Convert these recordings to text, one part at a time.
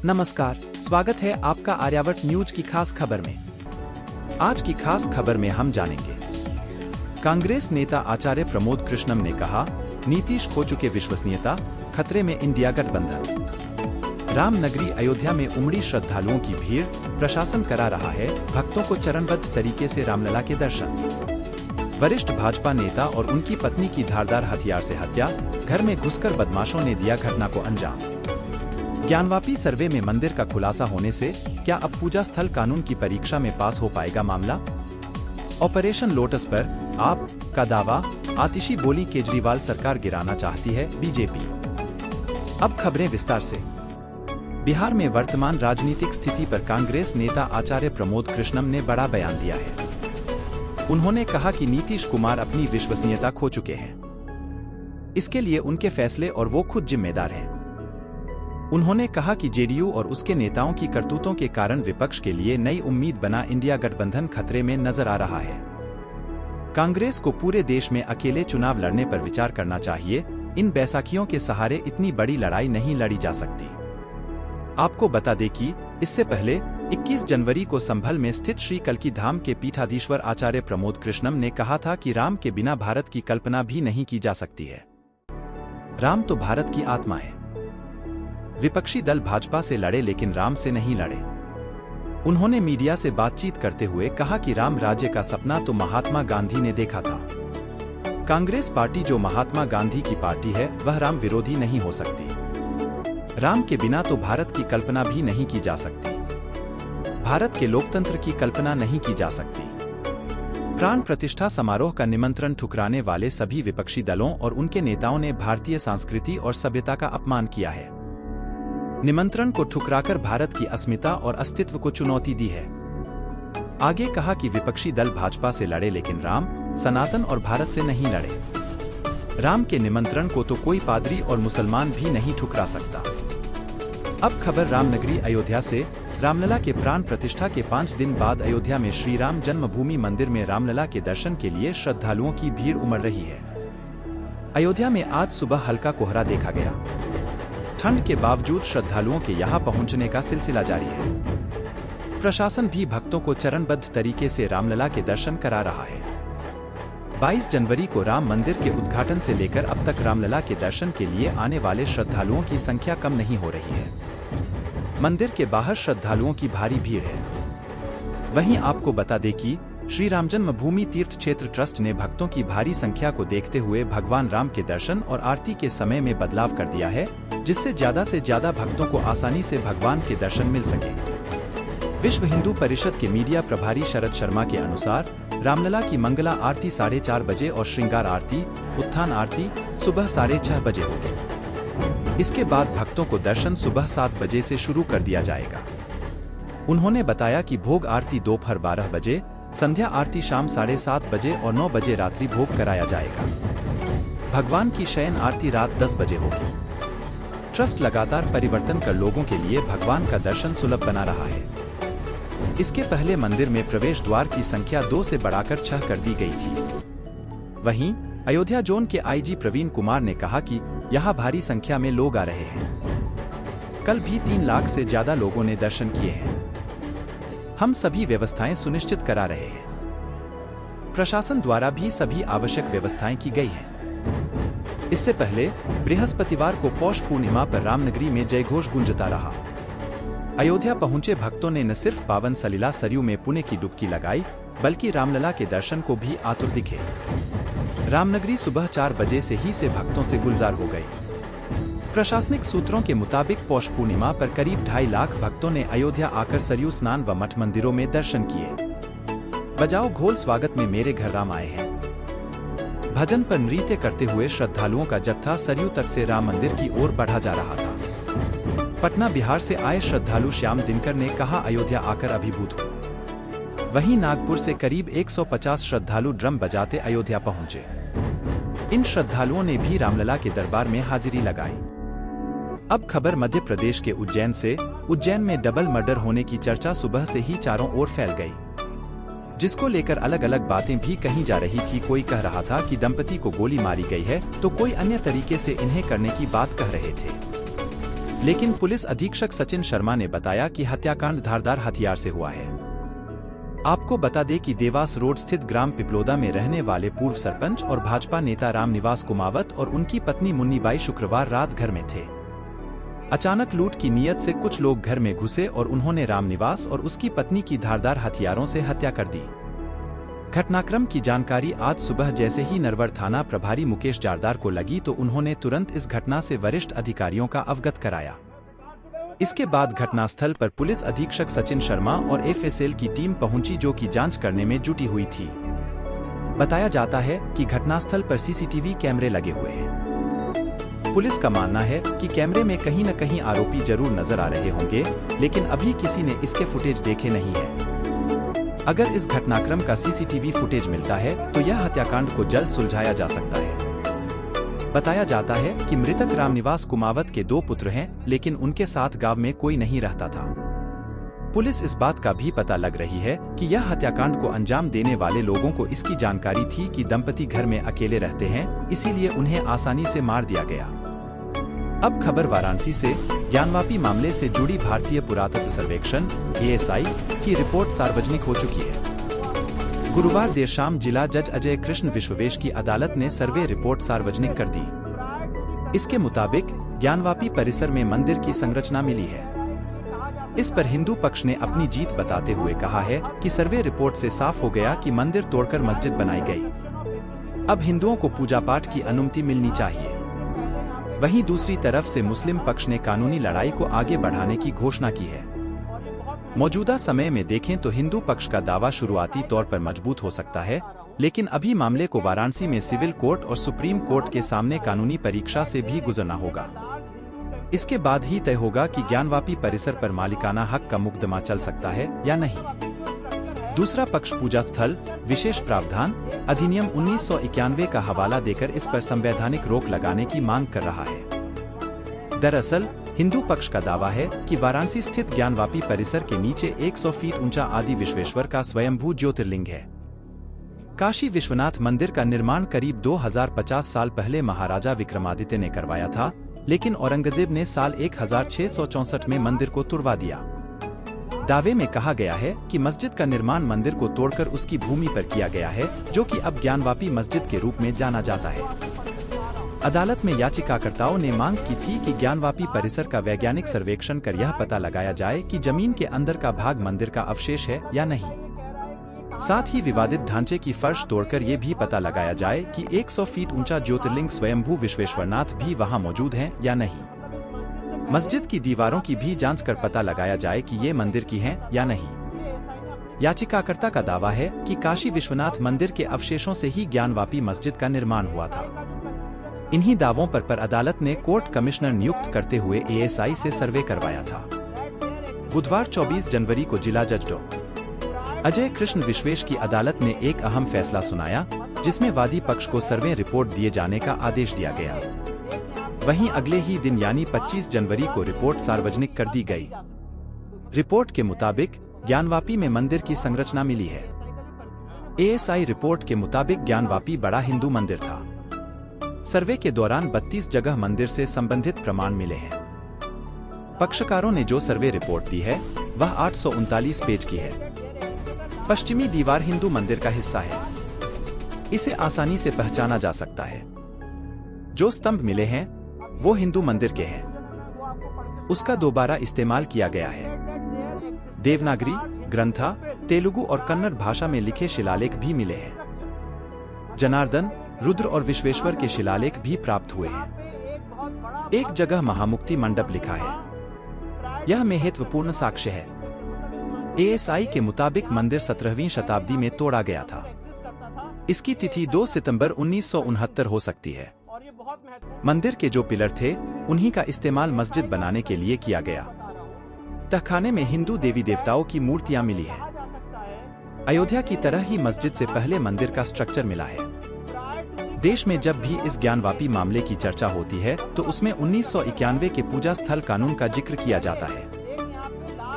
नमस्कार, स्वागत है आपका आर्यावर्त न्यूज की खास खबर में। आज की खास खबर में हम जानेंगे, कांग्रेस नेता आचार्य प्रमोद कृष्णम ने कहा, नीतीश खो चुके विश्वसनीयता, खतरे में इंडिया गठबंधन। रामनगरी अयोध्या में उमड़ी श्रद्धालुओं की भीड़, प्रशासन करा रहा है भक्तों को चरणबद्ध तरीके से रामलला के दर्शन। वरिष्ठ भाजपा नेता और उनकी पत्नी की धारदार हथियार से हत्या, घर में घुसकर बदमाशों ने दिया घटना को अंजाम। ज्ञानवापी सर्वे में मंदिर का खुलासा होने से क्या अब पूजा स्थल कानून की परीक्षा में पास हो पाएगा मामला। ऑपरेशन लोटस पर आप का दावा, आतिशी बोली केजरीवाल सरकार गिराना चाहती है बीजेपी। अब खबरें विस्तार से। बिहार में वर्तमान राजनीतिक स्थिति पर कांग्रेस नेता आचार्य प्रमोद कृष्णम ने बड़ा बयान दिया है। उन्होंने कहा कि नीतीश कुमार अपनी विश्वसनीयता खो चुके हैं। इसके लिए उनके फैसले और वो खुद जिम्मेदार हैं। उन्होंने कहा कि जेडीयू और उसके नेताओं की करतूतों के कारण विपक्ष के लिए नई उम्मीद बना इंडिया गठबंधन खतरे में नजर आ रहा है। कांग्रेस को पूरे देश में अकेले चुनाव लड़ने पर विचार करना चाहिए। इन बैसाखियों के सहारे इतनी बड़ी लड़ाई नहीं लड़ी जा सकती। आपको बता दें कि इससे पहले 21 जनवरी को संभल में स्थित श्री कल्की धाम के पीठाधीश्वर आचार्य प्रमोद कृष्णम ने कहा था कि राम के बिना भारत की कल्पना भी नहीं की जा सकती है। राम तो भारत की आत्मा है। विपक्षी दल भाजपा से लड़े लेकिन राम से नहीं लड़े। उन्होंने मीडिया से बातचीत करते हुए कहा कि राम राज्य का सपना तो महात्मा गांधी ने देखा था। कांग्रेस पार्टी जो महात्मा गांधी की पार्टी है, वह राम विरोधी नहीं हो सकती। राम के बिना तो भारत की कल्पना भी नहीं की जा सकती। भारत के लोकतंत्र की कल्पना नहीं की जा सकती। प्राण प्रतिष्ठा समारोह का निमंत्रण ठुकराने वाले सभी विपक्षी दलों और उनके नेताओं ने भारतीय संस्कृति और सभ्यता का अपमान किया है। निमंत्रण को ठुकराकर भारत की अस्मिता और अस्तित्व को चुनौती दी है। आगे कहा कि विपक्षी दल भाजपा से लड़े लेकिन राम, सनातन और भारत से नहीं लड़े। राम के निमंत्रण को तो कोई पादरी और मुसलमान भी नहीं ठुकरा सकता। अब खबर रामनगरी अयोध्या से। रामलला के प्राण प्रतिष्ठा के 5 दिन बाद अयोध्या में श्री राम जन्मभूमि मंदिर में रामलला के दर्शन के लिए श्रद्धालुओं की भीड़ उमड़ रही है। अयोध्या में आज सुबह हल्का कोहरा देखा गया। ठंड के बावजूद श्रद्धालुओं के यहां पहुंचने का सिलसिला जारी है। प्रशासन भी भक्तों को चरणबद्ध तरीके से रामलला के दर्शन करा रहा है। 22 जनवरी को राम मंदिर के उद्घाटन से लेकर अब तक रामलला के दर्शन के लिए आने वाले श्रद्धालुओं की संख्या कम नहीं हो रही है। मंदिर के बाहर श्रद्धालुओं की भारी भीड़ है। वहीं आपको बता दें कि श्री राम जन्मभूमि तीर्थ क्षेत्र ट्रस्ट ने भक्तों की भारी संख्या को देखते हुए भगवान राम के दर्शन और आरती के समय में बदलाव कर दिया है, जिससे ज्यादा से ज्यादा भक्तों को आसानी से भगवान के दर्शन मिल सके। विश्व हिंदू परिषद के मीडिया प्रभारी शरद शर्मा के अनुसार रामलला की मंगला आरती 4:30 बजे और श्रृंगार आरती, उत्थान आरती सुबह 6:30 बजे होगी। इसके बाद भक्तों को दर्शन सुबह 7 बजे से शुरू कर दिया जाएगा। उन्होंने बताया कि भोग आरती दोपहर 12 बजे, संध्या आरती शाम 7:30 बजे और 9 बजे रात्रि भोग कराया जाएगा। भगवान की शयन आरती रात 10 बजे होगी। ट्रस्ट लगातार परिवर्तन कर लोगों के लिए भगवान का दर्शन सुलभ बना रहा है। इसके पहले मंदिर में प्रवेश द्वार की संख्या 2 से बढ़ाकर 6 कर दी गई थी। वहीं अयोध्या जोन के आईजी प्रवीण कुमार ने कहा कि यहां भारी संख्या में लोग आ रहे हैं। कल भी 3 लाख से ज्यादा लोगों ने दर्शन किए हैं। हम सभी व्यवस्थाएं सुनिश्चित करा रहे हैं। प्रशासन द्वारा भी सभी आवश्यक व्यवस्थाएं की गई हैं। इससे पहले बृहस्पतिवार को पौष पूर्णिमा पर रामनगरी में जयघोष गूंजता रहा। अयोध्या पहुंचे भक्तों ने न सिर्फ पावन सलिला सरयू में पुण्य की डुबकी लगाई, बल्कि रामलला के दर्शन को भी आतुर दिखे। रामनगरी सुबह 4 बजे से ही भक्तों से गुलजार हो गई। प्रशासनिक सूत्रों के मुताबिक पौष पूर्णिमा पर करीब 2.5 लाख भक्तों ने अयोध्या आकर सरयू स्नान व मठ मंदिरों में दर्शन किए। बजाओ ढोल स्वागत में मेरे घर राम आए हैं। भजन पर नृत्य करते हुए श्रद्धालुओं का जत्था सरयू तट से राम मंदिर की ओर बढ़ा जा रहा था। पटना बिहार से आए श्रद्धालु श्याम दिनकर ने कहा, अयोध्या आकर अभिभूत हूं। वहीं नागपुर से करीब 150 श्रद्धालु ड्रम बजाते अयोध्या पहुंचे। इन श्रद्धालुओं ने भी रामलला के दरबार में हाजिरी लगाई। अब खबर मध्य प्रदेश के उज्जैन से। उज्जैन में डबल मर्डर होने की चर्चा सुबह से ही चारों ओर फैल गई, जिसको लेकर अलग अलग बातें भी कही जा रही थी। कोई कह रहा था कि दंपति को गोली मारी गई है, तो कोई अन्य तरीके से इन्हें करने की बात कह रहे थे। लेकिन पुलिस अधीक्षक सचिन शर्मा ने बताया कि हत्याकांड धारदार हथियार से हुआ है। आपको बता दें कि देवास रोड स्थित ग्राम पिपलोदा में रहने वाले पूर्व सरपंच और भाजपा नेता रामनिवास कुमावत और उनकी पत्नी मुन्नीबाई शुक्रवार रात घर में थे। अचानक लूट की नीयत से कुछ लोग घर में घुसे और उन्होंने रामनिवास और उसकी पत्नी की धारदार हथियारों से हत्या कर दी। घटनाक्रम की जानकारी आज सुबह जैसे ही नरवर थाना प्रभारी मुकेश जारदार को लगी तो उन्होंने तुरंत इस घटना से वरिष्ठ अधिकारियों का अवगत कराया। इसके बाद घटनास्थल पर पुलिस अधीक्षक सचिन शर्मा और एफएसएल की टीम पहुंची, जो कि जांच करने में जुटी हुई थी। बताया जाता है कि घटनास्थल पर सीसीटीवी कैमरे लगे हुए हैं। पुलिस का मानना है कि कैमरे में कहीं न कहीं आरोपी जरूर नजर आ रहे होंगे, लेकिन अभी किसी ने इसके फुटेज देखे नहीं है। अगर इस घटनाक्रम का सीसीटीवी फुटेज मिलता है तो यह हत्याकांड को जल्द सुलझाया जा सकता है। बताया जाता है कि मृतक रामनिवास कुमावत के 2 पुत्र हैं, लेकिन उनके साथ गांव में कोई नहीं रहता था। पुलिस इस बात का भी पता लग रही है कि यह हत्याकांड को अंजाम देने वाले लोगों को इसकी जानकारी थी कि दंपति घर में अकेले रहते हैं, इसीलिए उन्हें आसानी से मार दिया गया। अब खबर वाराणसी से। ज्ञानवापी मामले से जुड़ी भारतीय पुरातत्व सर्वेक्षण (ASI) की रिपोर्ट सार्वजनिक हो चुकी है। गुरुवार देर शाम जिला जज अजय कृष्ण विश्ववेश की अदालत ने सर्वे रिपोर्ट सार्वजनिक कर दी। इसके मुताबिक ज्ञानवापी परिसर में मंदिर की संरचना मिली है। इस पर हिंदू पक्ष ने अपनी जीत बताते हुए कहा है कि सर्वे रिपोर्ट से साफ हो गया कि मंदिर तोड़कर मस्जिद बनाई गई। अब हिंदुओं को पूजा पाठ की अनुमति मिलनी चाहिए। वहीं दूसरी तरफ से मुस्लिम पक्ष ने कानूनी लड़ाई को आगे बढ़ाने की घोषणा की है। मौजूदा समय में देखें तो हिंदू पक्ष का दावा शुरुआती तौर पर मजबूत हो सकता है, लेकिन अभी मामले को वाराणसी में सिविल कोर्ट और सुप्रीम कोर्ट के सामने कानूनी परीक्षा से भी गुजरना होगा। इसके बाद ही तय होगा कि ज्ञानवापी परिसर पर मालिकाना हक का मुकदमा चल सकता है या नहीं। दूसरा पक्ष पूजा स्थल विशेष प्रावधान अधिनियम 1991 का हवाला देकर इस पर संवैधानिक रोक लगाने की मांग कर रहा है। दरअसल हिंदू पक्ष का दावा है कि वाराणसी स्थित ज्ञानवापी परिसर के नीचे 100 फीट ऊंचा आदि विश्वेश्वर का स्वयंभू ज्योतिर्लिंग है। काशी विश्वनाथ मंदिर का निर्माण करीब 2050 साल पहले महाराजा विक्रमादित्य ने करवाया था, लेकिन औरंगजेब ने साल 1664 में मंदिर को तुड़वा दिया। दावे में कहा गया है कि मस्जिद का निर्माण मंदिर को तोड़कर उसकी भूमि पर किया गया है, जो कि अब ज्ञानवापी मस्जिद के रूप में जाना जाता है। अदालत में याचिकाकर्ताओं ने मांग की थी कि ज्ञानवापी परिसर का वैज्ञानिक सर्वेक्षण कर यह पता लगाया जाए कि जमीन के अंदर का भाग मंदिर का अवशेष है या नहीं। साथ ही विवादित ढांचे की फर्श तोड़कर ये भी पता लगाया जाए कि 100 फीट ऊंचा ज्योतिर्लिंग स्वयंभू विश्वेश्वरनाथ भी वहां मौजूद है या नहीं। मस्जिद की दीवारों की भी जांच कर पता लगाया जाए कि ये मंदिर की हैं या नहीं। याचिकाकर्ता का दावा है कि काशी विश्वनाथ मंदिर के अवशेषों से ही ज्ञानवापी मस्जिद का निर्माण हुआ था। इन्हीं दावों पर अदालत ने कोर्ट कमिश्नर नियुक्त करते हुए ASI से सर्वे करवाया था। बुधवार 24 जनवरी को जिला जज डॉ. अजय कृष्ण विश्वेश की अदालत ने एक अहम फैसला सुनाया, जिसमें वादी पक्ष को सर्वे रिपोर्ट दिए जाने का आदेश दिया गया। वहीं अगले ही दिन यानी 25 जनवरी को रिपोर्ट सार्वजनिक कर दी गई। रिपोर्ट के मुताबिक ज्ञानवापी में मंदिर की संरचना मिली है। ASI रिपोर्ट के मुताबिक ज्ञानवापी बड़ा हिंदू मंदिर था। सर्वे के दौरान 32 जगह मंदिर से संबंधित प्रमाण मिले हैं। पक्षकारों ने जो सर्वे रिपोर्ट दी है वह 839 पेज की है। पश्चिमी दीवार हिंदू मंदिर का हिस्सा है। इसे आसानी से पहचाना जा सकता है। जो स्तंभ मिले हैं वो हिंदू मंदिर के हैं। उसका दोबारा इस्तेमाल किया गया है। देवनागरी, ग्रंथा, तेलुगु और कन्नड़ भाषा में लिखे शिलालेख भी मिले हैं। जनार्दन, रुद्र और विश्वेश्वर के शिलालेख भी प्राप्त हुए हैं। एक जगह महामुक्ति मंडप लिखा है। यह महत्वपूर्ण साक्ष्य है। ASI के मुताबिक मंदिर 17वीं शताब्दी में तोड़ा गया था। इसकी तिथि 2 सितंबर 1969 हो सकती है। मंदिर के जो पिलर थे उन्हीं का इस्तेमाल मस्जिद बनाने के लिए किया गया। तहखाने में हिंदू देवी देवताओं की मूर्तियां मिली हैं। अयोध्या की तरह ही मस्जिद से पहले मंदिर का स्ट्रक्चर मिला है। देश में जब भी इस ज्ञानवापी मामले की चर्चा होती है तो उसमें 1991 के पूजा स्थल कानून का जिक्र किया जाता है।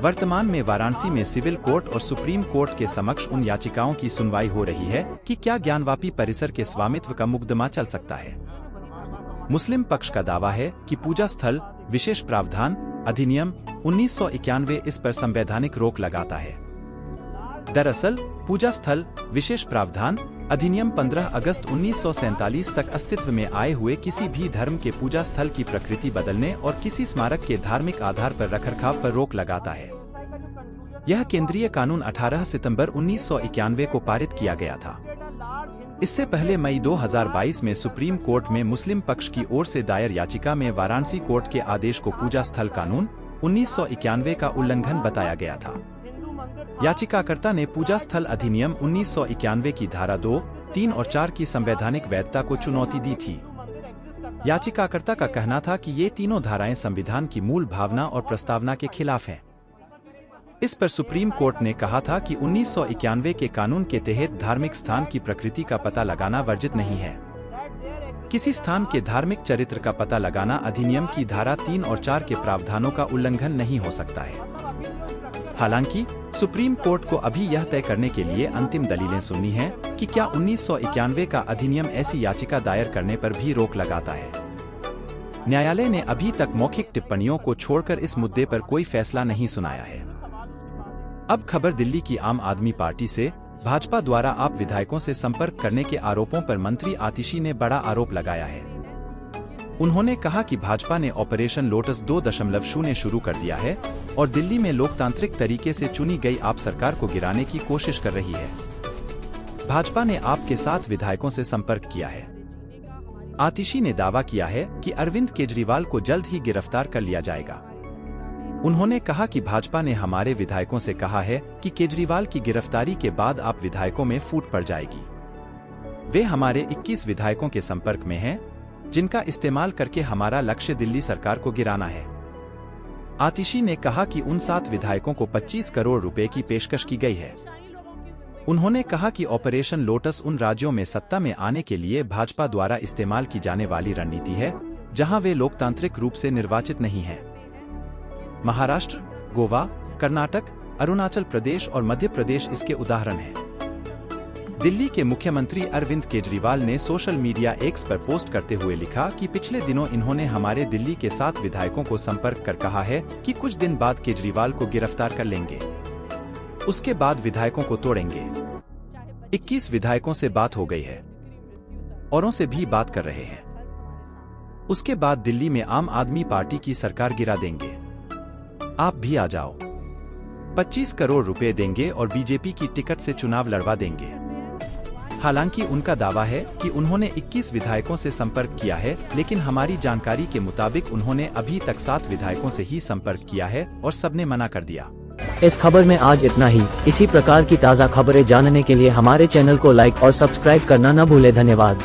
वर्तमान में वाराणसी में सिविल कोर्ट और सुप्रीम कोर्ट के समक्ष उन याचिकाओं की सुनवाई हो रही है कि क्या ज्ञानवापी परिसर के स्वामित्व का मुकदमा चल सकता है। मुस्लिम पक्ष का दावा है कि पूजा स्थल विशेष प्रावधान अधिनियम 1991 इस पर संवैधानिक रोक लगाता है। दरअसल पूजा स्थल विशेष प्रावधान अधिनियम 15 अगस्त 1947 तक अस्तित्व में आए हुए किसी भी धर्म के पूजा स्थल की प्रकृति बदलने और किसी स्मारक के धार्मिक आधार पर रखरखाव पर रोक लगाता है। यह केंद्रीय कानून 18 सितंबर 1991 को पारित किया गया था। इससे पहले मई 2022 में सुप्रीम कोर्ट में मुस्लिम पक्ष की ओर से दायर याचिका में वाराणसी कोर्ट के आदेश को पूजा स्थल कानून 1991 का उल्लंघन बताया गया था। याचिकाकर्ता ने पूजा स्थल अधिनियम 1991 की धारा 2, 3 और 4 की संवैधानिक वैधता को चुनौती दी थी। याचिकाकर्ता का कहना था कि ये तीनों धाराएं संविधान की मूल भावना और प्रस्तावना के खिलाफ हैं। इस पर सुप्रीम कोर्ट ने कहा था कि 1991 के कानून के तहत धार्मिक स्थान की प्रकृति का पता लगाना वर्जित नहीं है। किसी स्थान के धार्मिक चरित्र का पता लगाना अधिनियम की धारा 3 और 4 के प्रावधानों का उल्लंघन नहीं हो सकता है। हालांकि सुप्रीम कोर्ट को अभी यह तय करने के लिए अंतिम दलीलें सुननी हैं कि क्या 1991 का अधिनियम ऐसी याचिका दायर करने पर भी रोक लगाता है। न्यायालय ने अभी तक मौखिक टिप्पणियों को छोड़कर इस मुद्दे पर कोई फैसला नहीं सुनाया है। अब खबर दिल्ली की आम आदमी पार्टी से। भाजपा द्वारा आप विधायकों से संपर्क करने के आरोपों पर मंत्री आतिशी ने बड़ा आरोप लगाया है। उन्होंने कहा कि भाजपा ने ऑपरेशन लोटस 2.0 शुरू कर दिया है और दिल्ली में लोकतांत्रिक तरीके से चुनी गई आप सरकार को गिराने की कोशिश कर रही है। भाजपा ने आप के 7 विधायकों से संपर्क किया है। आतिशी ने दावा किया है कि अरविंद केजरीवाल को जल्द ही गिरफ्तार कर लिया जाएगा। उन्होंने कहा कि भाजपा ने हमारे विधायकों से कहा है कि केजरीवाल की गिरफ्तारी के बाद आप विधायकों में फूट पड़ जाएगी। वे हमारे 21 विधायकों के संपर्क में हैं, जिनका इस्तेमाल करके हमारा लक्ष्य दिल्ली सरकार को गिराना है। आतिशी ने कहा कि उन 7 विधायकों को 25 करोड़ रुपए की पेशकश की गई है। उन्होंने कहा कि ऑपरेशन लोटस उन राज्यों में सत्ता में आने के लिए भाजपा द्वारा इस्तेमाल की जाने वाली रणनीति है जहां वे लोकतांत्रिक रूप से निर्वाचित नहीं हैं। महाराष्ट्र, गोवा, कर्नाटक, अरुणाचल प्रदेश और मध्य प्रदेश इसके उदाहरण हैं। दिल्ली के मुख्यमंत्री अरविंद केजरीवाल ने सोशल मीडिया एक्स पर पोस्ट करते हुए लिखा कि पिछले दिनों इन्होंने हमारे दिल्ली के 7 विधायकों को संपर्क कर कहा है कि कुछ दिन बाद केजरीवाल को गिरफ्तार कर लेंगे, उसके बाद विधायकों को तोड़ेंगे। 21 विधायकों से बात हो गई है, औरों से भी बात कर रहे हैं। उसके बाद दिल्ली में आम आदमी पार्टी की सरकार गिरा देंगे। आप भी आ जाओ। 25 करोड़ रुपए देंगे और बीजेपी की टिकट से चुनाव लड़वा देंगे। हालांकि उनका दावा है कि उन्होंने 21 विधायकों से संपर्क किया है, लेकिन हमारी जानकारी के मुताबिक उन्होंने अभी तक 7 विधायकों से ही संपर्क किया है और सबने मना कर दिया। इस खबर में आज इतना ही। इसी प्रकार की ताज़ा खबरें जानने के लिए हमारे चैनल को लाइक और सब्सक्राइब करना न भूलें। धन्यवाद।